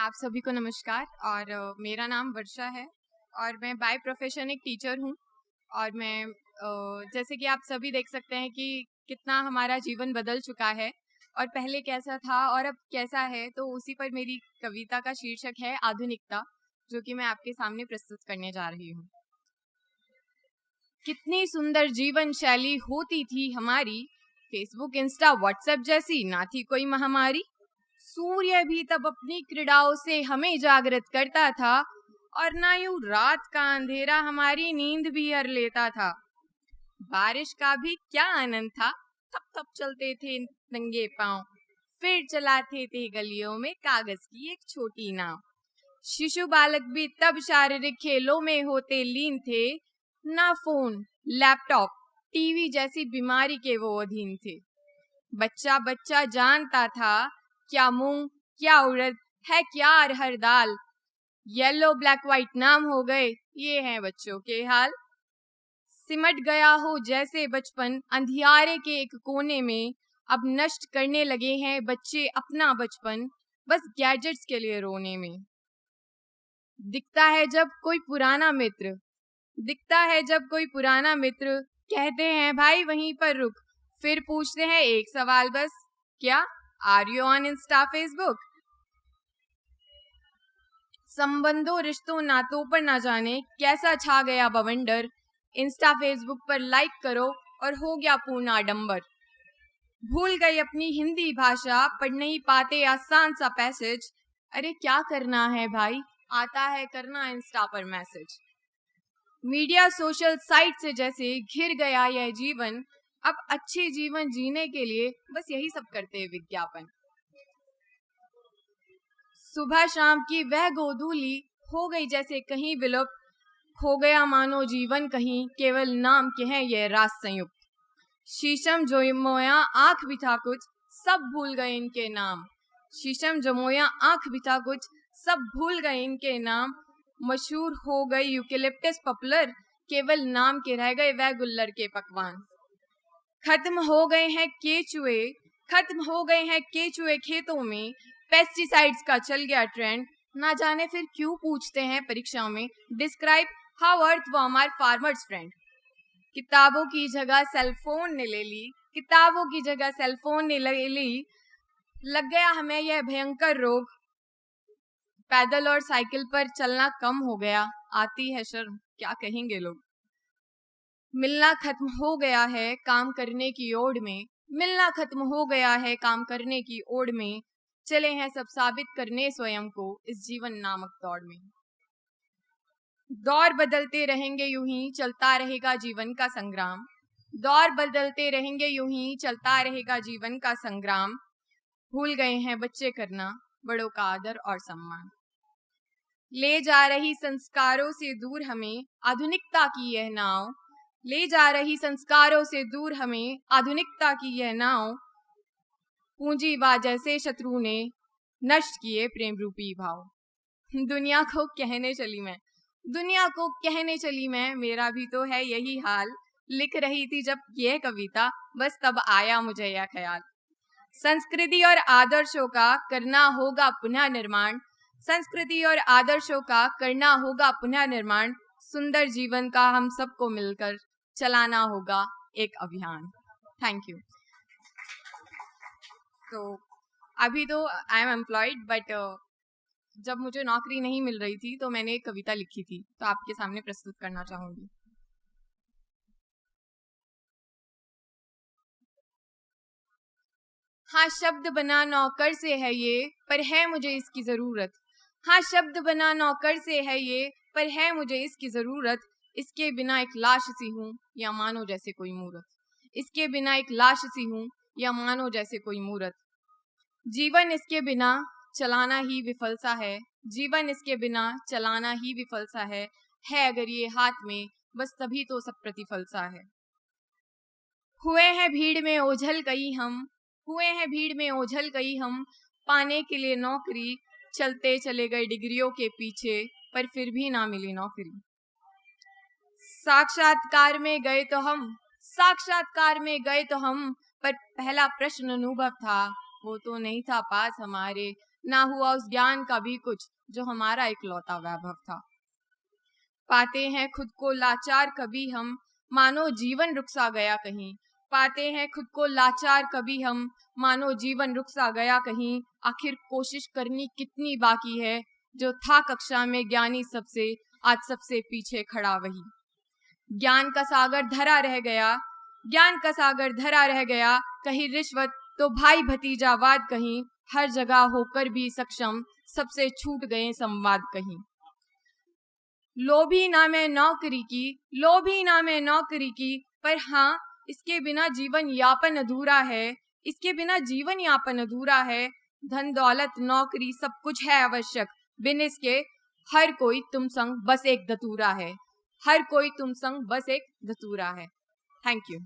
आप सभी को नमस्कार। और मेरा नाम वर्षा है और मैं बाय प्रोफेशन एक टीचर हूँ। और मैं जैसे कि आप सभी देख सकते हैं कि कितना हमारा जीवन बदल चुका है और पहले कैसा था और अब कैसा है, तो उसी पर मेरी कविता का शीर्षक है आधुनिकता, जो कि मैं आपके सामने प्रस्तुत करने जा रही हूँ। कितनी सुंदर जीवन शैली होती थी हमारी, फेसबुक इंस्टा व्हाट्सएप जैसी ना थी कोई महामारी। सूर्य भी तब अपनी क्रीड़ाओं से हमें जागृत करता था और ना यूं रात का अंधेरा हमारी नींद भी हर लेता था। बारिश का भी क्या आनंद था, थप थप चलते थे नंगे पांव, फिर चलाते थे गलियों में कागज की एक छोटी नाव। शिशु बालक भी तब शारीरिक खेलों में होते लीन थे, ना फोन लैपटॉप टीवी जैसी बीमारी के वो अधीन थे। बच्चा बच्चा जानता था क्या मूंग क्या उड़द है क्या अरहर दाल, येलो ब्लैक व्हाइट नाम हो गए ये हैं बच्चों के हाल। सिमट गया हो जैसे बचपन अंधियारे के एक कोने में, अब नष्ट करने लगे हैं बच्चे अपना बचपन बस गैजेट्स के लिए रोने में। दिखता है जब कोई पुराना मित्र, दिखता है जब कोई पुराना मित्र, कहते हैं भाई वहीं पर रुक, फिर पूछते हैं एक सवाल बस, क्या are you on Insta Facebook. संबंधों रिश्तों नातों पर ना जाने कैसा छा गया बवंडर, इंस्टा फेसबुक पर लाइक करो और हो गया पूर्ण आडंबर। भूल गई अपनी हिंदी भाषा, पढ़ नहीं पाते आसान सा पैसेज, अरे क्या करना है भाई आता है करना इंस्टा पर मैसेज। मीडिया सोशल साइट से जैसे घिर गया यह जीवन, अब अच्छे जीवन जीने के लिए बस यही सब करते हैं विज्ञापन। सुबह शाम की वह गोधूली हो गई जैसे कहीं विलुप्त, खो गया मानो जीवन कहीं केवल नाम के हैं ये रास संयुक्त। शीशम जमोया आंख भी था कुछ, सब भूल गए इनके नाम, शीशम जमोया आंख भी था कुछ, सब भूल गए इनके नाम। मशहूर हो गई यूकेलिप्टस पॉपुलर, केवल नाम के रह गए वह गुल्लर के पकवान। खत्म हो गए हैं केचुए, खत्म हो गए हैं केचुए खेतों में, पेस्टिसाइड्स का चल गया ट्रेंड, ना जाने फिर क्यों पूछते हैं परीक्षा में, describe how earthworm our farmers friend. किताबों की जगह सेलफोन ने ले ली, किताबों की जगह सेलफोन ने ले ली, लग गया हमें यह भयंकर रोग, पैदल और साइकिल पर चलना कम हो गया, आती है शर्म क्या कहेंगे लोग। मिलना खत्म हो गया है काम करने की ओड़ में, मिलना खत्म हो गया है काम करने की ओड़ में, चले हैं सब साबित करने स्वयं को इस जीवन नामक दौड़ में। दौर बदलते रहेंगे यूं ही चलता रहेगा जीवन का संग्राम, दौर बदलते रहेंगे यूं ही चलता रहेगा जीवन का संग्राम। भूल गए हैं बच्चे करना बड़ों का आदर और सम्मान, ले जा रही संस्कारों से दूर हमें आधुनिकता की यह नाव, ले जा रही संस्कारों से दूर हमें आधुनिकता की यह नाव। पूंजीवाद जैसे शत्रु ने नष्ट किए प्रेम रूपी भाव। दुनिया को कहने चली मैं, दुनिया को कहने चली मैं, मेरा भी तो है यही हाल, लिख रही थी जब यह कविता बस तब आया मुझे यह ख्याल। संस्कृति और आदर्शों का करना होगा पुनः निर्माण, संस्कृति और आदर्शों का करना होगा पुनः निर्माण, सुंदर जीवन का हम सबको मिलकर चलाना होगा एक अभियान। Thank you. तो अभी तो आई एम एम्प्लॉयड, बट जब मुझे नौकरी नहीं मिल रही थी तो मैंने एक कविता लिखी थी, तो आपके सामने प्रस्तुत करना चाहूंगी। हाँ शब्द बना नौकर से है ये, पर है मुझे इसकी जरूरत, हाँ शब्द बना नौकर से है ये, पर है मुझे इसकी जरूरत। इसके बिना एक लाश सी हूँ या मानो जैसे कोई मूरत, इसके बिना एक लाश सी हूँ या मानो जैसे कोई मूरत। जीवन इसके बिना चलाना ही विफल सा है, जीवन इसके बिना चलाना ही विफल सा है अगर ये हाथ में बस तभी तो सब प्रतिफल सा है। हुए हैं भीड़ में ओझल कई हम, हुए हैं भीड़ में ओझल कई हम, पाने के लिए नौकरी चलते चले गए डिग्रियों के पीछे, पर फिर भी ना मिली नौकरी। साक्षात्कार में गए तो हम, साक्षात्कार में गए तो हम, पर पहला प्रश्न अनुभव था वो तो नहीं था पास हमारे, ना हुआ उस ज्ञान का भी कुछ जो हमारा इकलौता वैभव था। पाते हैं खुद को लाचार कभी हम, मानो जीवन रुक सा गया कहीं। पाते हैं खुद को लाचार कभी हम, मानो जीवन रुक सा गया कहीं। आखिर कोशिश करनी कितनी बाकी है, जो था कक्षा में ज्ञानी सबसे, आज सबसे पीछे खड़ा वही। ज्ञान का सागर धरा रह गया, ज्ञान का सागर धरा रह गया। कहीं रिश्वत तो भाई भतीजावाद कहीं, हर जगह होकर भी सक्षम, सबसे छूट गए संवाद कहीं। लोभी ना मैं नौकरी की, लोभी ना मैं नौकरी की, पर हाँ इसके बिना जीवन यापन अधूरा है, इसके बिना जीवन यापन अधूरा है। धन दौलत नौकरी सब कुछ है आवश्यक, बिन इसके हर कोई तुम संग बस एक धतूरा है, हर कोई तुम संग बस एक धतूरा है। Thank you.